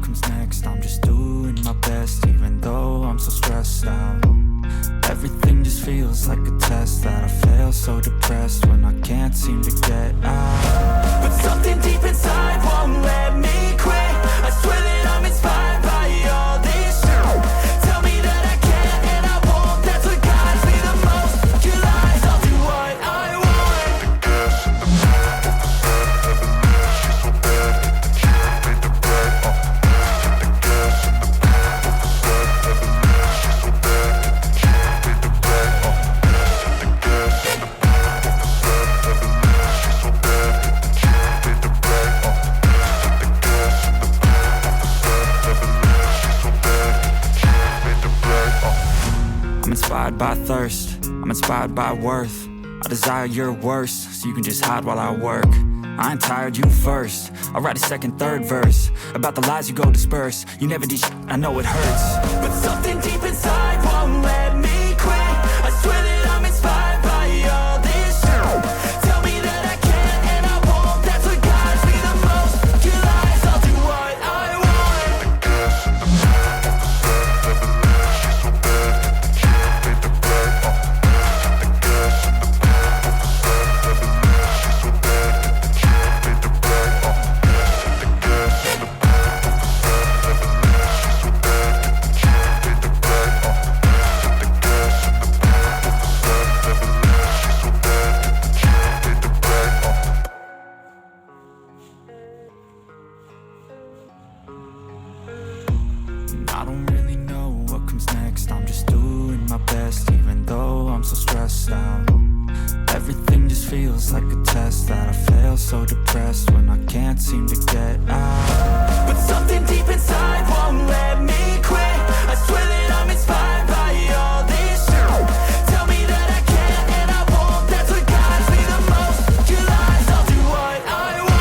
comes next. I'm just doing my best, even though I'm so stressed out. Everything just feels like a test that I fail, so depressed when I can't seem to get out. But something deep inside won't let me quit. I swear that I'm inspired by all this shit. Tell me that I can and I won't. That's what guides me the most. Your lies, I'll do what I want. I'm inspired by thirst, I'm inspired by worth. I desire your worst, so you can just hide while I work. I ain't tired, you first. I'll write a second, third verse about the lies you go disperse. You never did shit, I know it hurts. But something deep inside won't let me quit. I swear that I'm inspired by all this shit. Tell me that I can and I won't. That's what guides me the most. Your lies, I'll do what I want. I don't really know what comes next. I'm just doing my best, even though I'm so stressed out. Everything just feels like a test that I fail, so depressed when I can't seem to get out. But something deep inside won't let me quit. I swear that I'm inspired by all this shit. Tell me that I can and I won't. That's what guides me the most. Your lies, I'll do what I want.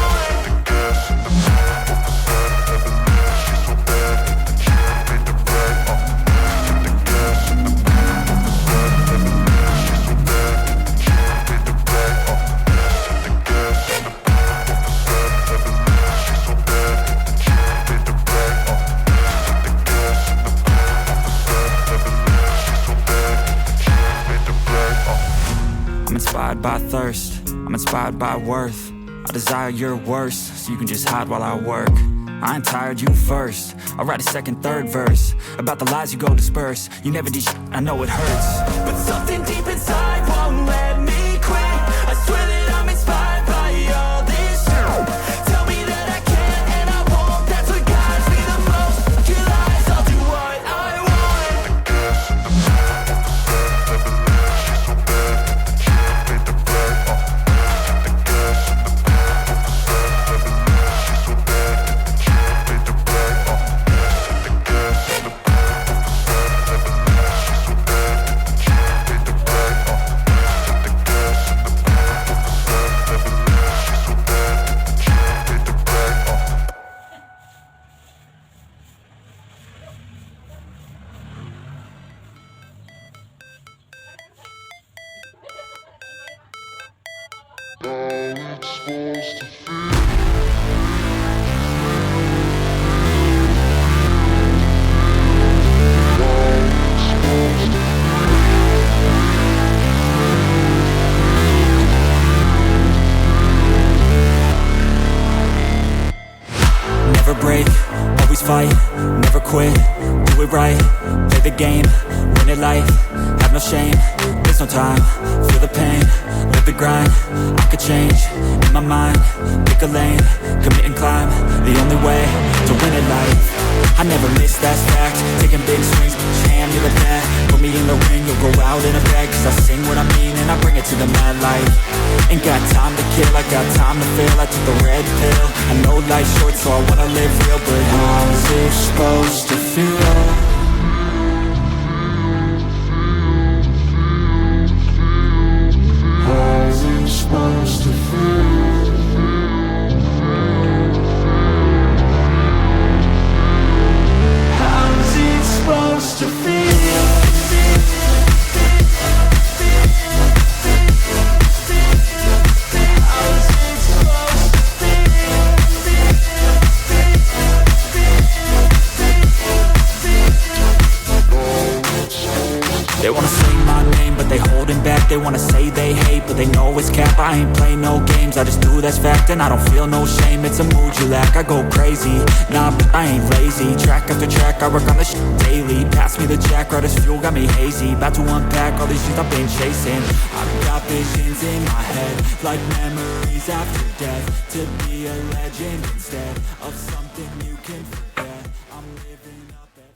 I'm inspired by thirst, I'm inspired by worth. I desire your worst, so you can just hide while I work. I ain't tired, you first. I'll write a second, third verse about the lies you go disperse. You never did shit, I know it hurts. But something deep inside won't let me quit. I swear that I'm inspired by all this shit. Tell me that I can and I won't. That's what guides me the most. Your lies, I'll do what I want. Never break, always fight, never quit, do it right, play the game, win it life, have no shame, there's no time, feel the pain, live the grind, I could change, in my mind, pick a lane, commit and climb, the only way to win it life. I never miss, that's fact, taking big swings, put your hand to the bat, put me in the ring, you'll go out in a bag, cause I sing what I mean and I bring it to the mad light. Ain't got time to kill, I got time to feel, I took the red pill, I know life's short so I wanna live real, but how's it supposed to feel? How's it supposed to feel? How's it supposed to feel? How's it supposed to feel? They wanna say they hate, but they know it's cap. I ain't play no games, I just do, that's fact. And I don't feel no shame, it's a mood you lack. I go crazy, nah, but I ain't lazy. Track after track, I work on this shit daily. Pass me the jack, right as fuel, got me hazy. About to unpack all these things I've been chasing. I've got visions in my head, like memories after death. To be a legend instead of something you can forget. I'm living up at...